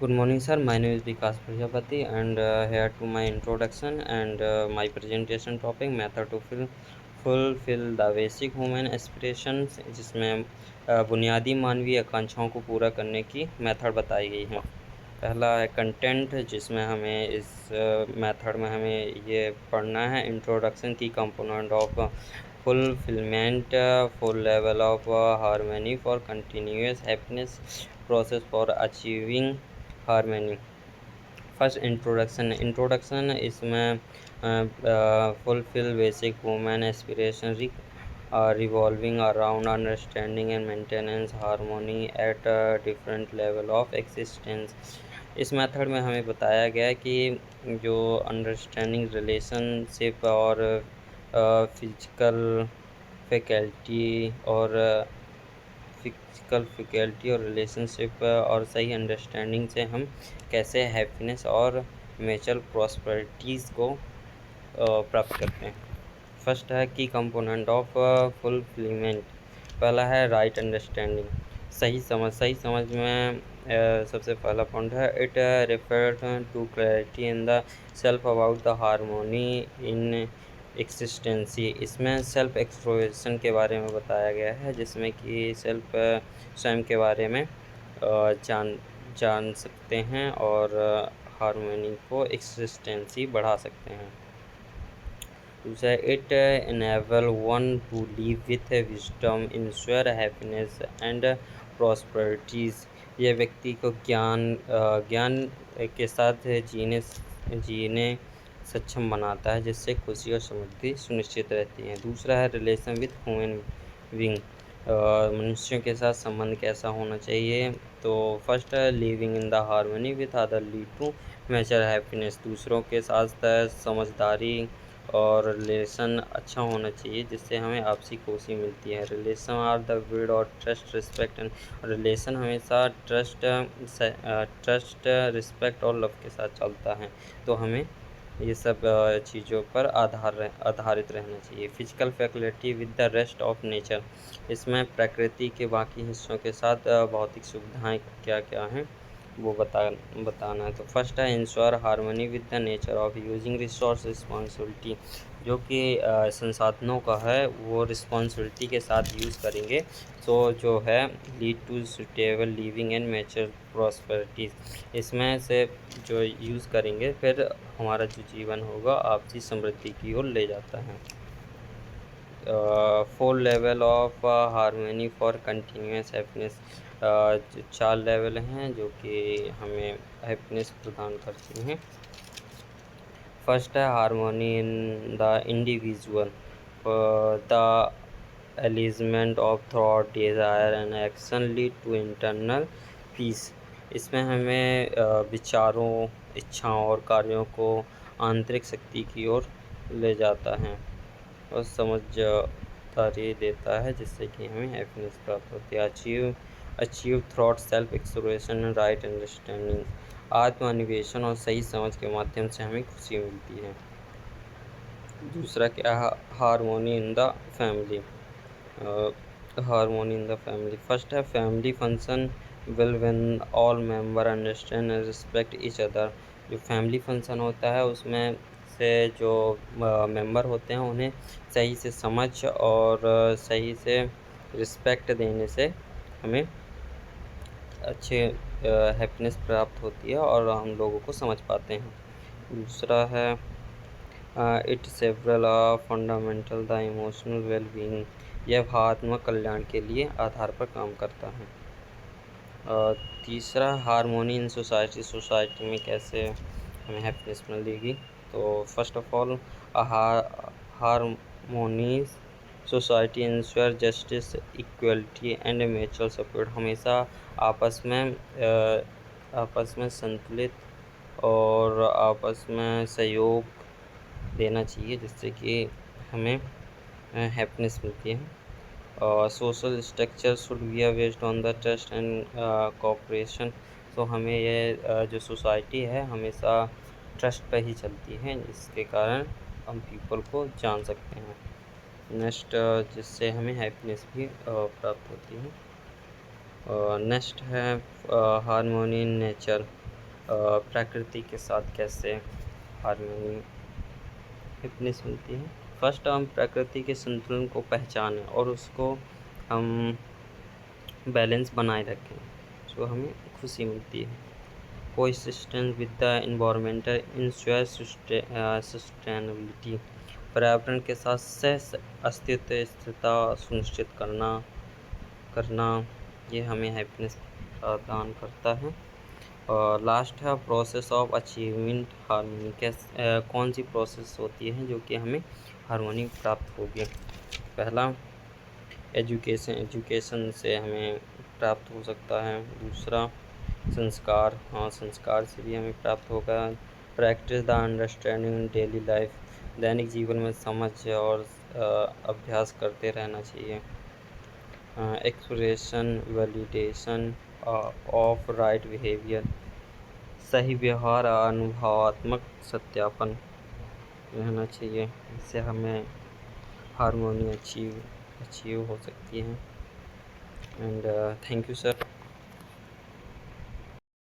Good morning, sir. My name is Vikas Prajapati, and here to my introduction and my presentation topic method to fulfill the basic human aspirations, जिसमें बुनियादी मानवीय आकांक्षाओं को पूरा करने की मेथड बताई गई है। पहला है कंटेंट, जिसमें हमें इस मेथड में हमें ये पढ़ना है इंट्रोडक्शन की component of fulfillment, full level of harmony for continuous happiness, process for achieving harmony. First introduction इसमें fulfil basic women aspiration revolving around understanding and maintenance harmony at a different level of existence। इस method में हमें बताया गया है कि जो understanding relationship और फिजिकल फैकल्टी और रिलेशनशिप और सही अंडरस्टैंडिंग से हम कैसे हैप्पीनेस और म्यूचुअल प्रॉस्पेरिटीज़ को प्राप्त करते हैं। फर्स्ट है की कंपोनेंट ऑफ फुलफिलमेंट। पहला है राइट अंडरस्टैंडिंग, सही समझ में सबसे पहला पॉइंट है it refer to clarity in the self about the harmony in existence. इसमें सेल्फ एक्सप्लोरेशन के बारे में बताया गया है, जिसमें कि सेल्फ स्वयं के बारे में जान सकते हैं और हारमोनी को एक्सिस्टेंसी बढ़ा सकते हैं। दूसरा it enable one to live with wisdom ensure happiness and prosperities. यह व्यक्ति को ज्ञान के साथ जीने सक्षम बनाता है, जिससे खुशी और समृद्धि सुनिश्चित रहती है। दूसरा है रिलेशन विथ ह्यूमन बीइंग, मनुष्यों के साथ संबंध कैसा होना चाहिए। तो फर्स्ट है living in the harmony with other lead to mutual happiness. दूसरों के साथ समझदारी और रिलेशन अच्छा होना चाहिए, जिससे हमें आपसी खुशी मिलती है। रिलेशन आर द बिल्ड और ट्रस्ट रिस्पेक्ट एंड रिलेशन हमेशा ट्रस्ट रिस्पेक्ट और लव के साथ चलता है। तो हमें ये सब चीज़ों पर आधारित रहना चाहिए। Physical facility with the rest of nature, इसमें प्रकृति के बाकी हिस्सों के साथ भौतिक सुविधाएं क्या क्या हैं वो बताना है। तो फर्स्ट है ensure harmony with the nature of using resource responsibility, जो कि संसाधनों का है वो रिस्पॉन्सिबिलिटी के साथ यूज़ करेंगे तो जो है lead to suitable living and mature prosperities. इसमें से जो यूज़ करेंगे फिर हमारा जो जीवन होगा आपसी समृद्धि की ओर ले जाता है। 4 level of harmony for continuous happiness, 4 level हैं जो कि हमें हैप्पीनेस प्रदान करते हैं। फर्स्ट है harmony in the individual, the alignment of thought desire and action lead to internal peace. इसमें हमें विचारों, इच्छाओं और कार्यों को आंतरिक शक्ति की ओर ले जाता है और समझदारी देता है, जिससे कि हमें हैप्पीनेस प्राप्त होती है। Achieve through self exploration and right understanding, आत्मान्वेषण और सही समझ के माध्यम से हमें खुशी मिलती है। दूसरा क्या है harmony in the family, harmony in the family. First है family function well when all member understand and respect each other. जो फैमिली फंक्शन होता है उसमें से जो मेंबर होते हैं उन्हें सही से समझ और सही से रिस्पेक्ट देने से हमें अच्छे हैप्पीनेस प्राप्त होती है और हम लोगों को समझ पाते हैं। दूसरा है it several fundamental the emotional wellbeing, यह भावनात्मक कल्याण के लिए आधार पर काम करता है। तीसरा हारमोनी इन सोसाइटी, सोसाइटी में कैसे हमें हैप्पीनेस मिलेगी। तो first of all harmonies society ensure justice equality and mutual support, हमेशा आपस में संतुलित और आपस में सहयोग देना चाहिए, जिससे कि हमें हैप्पीनेस मिलती है। Social structure should be based on the trust and cooperation, तो हमें ये जो सोसाइटी है हमेशा ट्रस्ट पर ही चलती है, जिसके कारण हम पीपल को जान सकते हैं। नेक्स्ट जिससे हमें हैप्पीनेस भी प्राप्त होती है। नेक्स्ट है हारमोनी इन नेचर, प्रकृति के साथ कैसे हार्मनी हैप्पीनेस मिलती है। फर्स्ट हम प्रकृति के संतुलन को पहचानें और उसको हम बैलेंस बनाए रखें, सो हमें खुशी मिलती है। Coexistence with the environmental ensure sustainability, पर्यावरण के साथ सह अस्तित्व स्थिरता सुनिश्चित करना ये हमें हैप्पीनेस प्रदान करता है। और लास्ट है प्रोसेस ऑफ अचीवमेंट हार्मनी, कौन सी प्रोसेस होती है जो कि हमें हार्मनी प्राप्त होगी। पहला एजुकेशन से हमें प्राप्त हो सकता है। दूसरा संस्कार, हाँ संस्कार से भी हमें प्राप्त होगा। Practice the understanding daily life, दैनिक जीवन में समझ और अभ्यास करते रहना चाहिए। Expression validation of right behaviour, सही व्यवहार अनुभवात्मक सत्यापन रहना चाहिए, इससे हमें हार्मोनी अचीव हो सकती है। And thank you sir.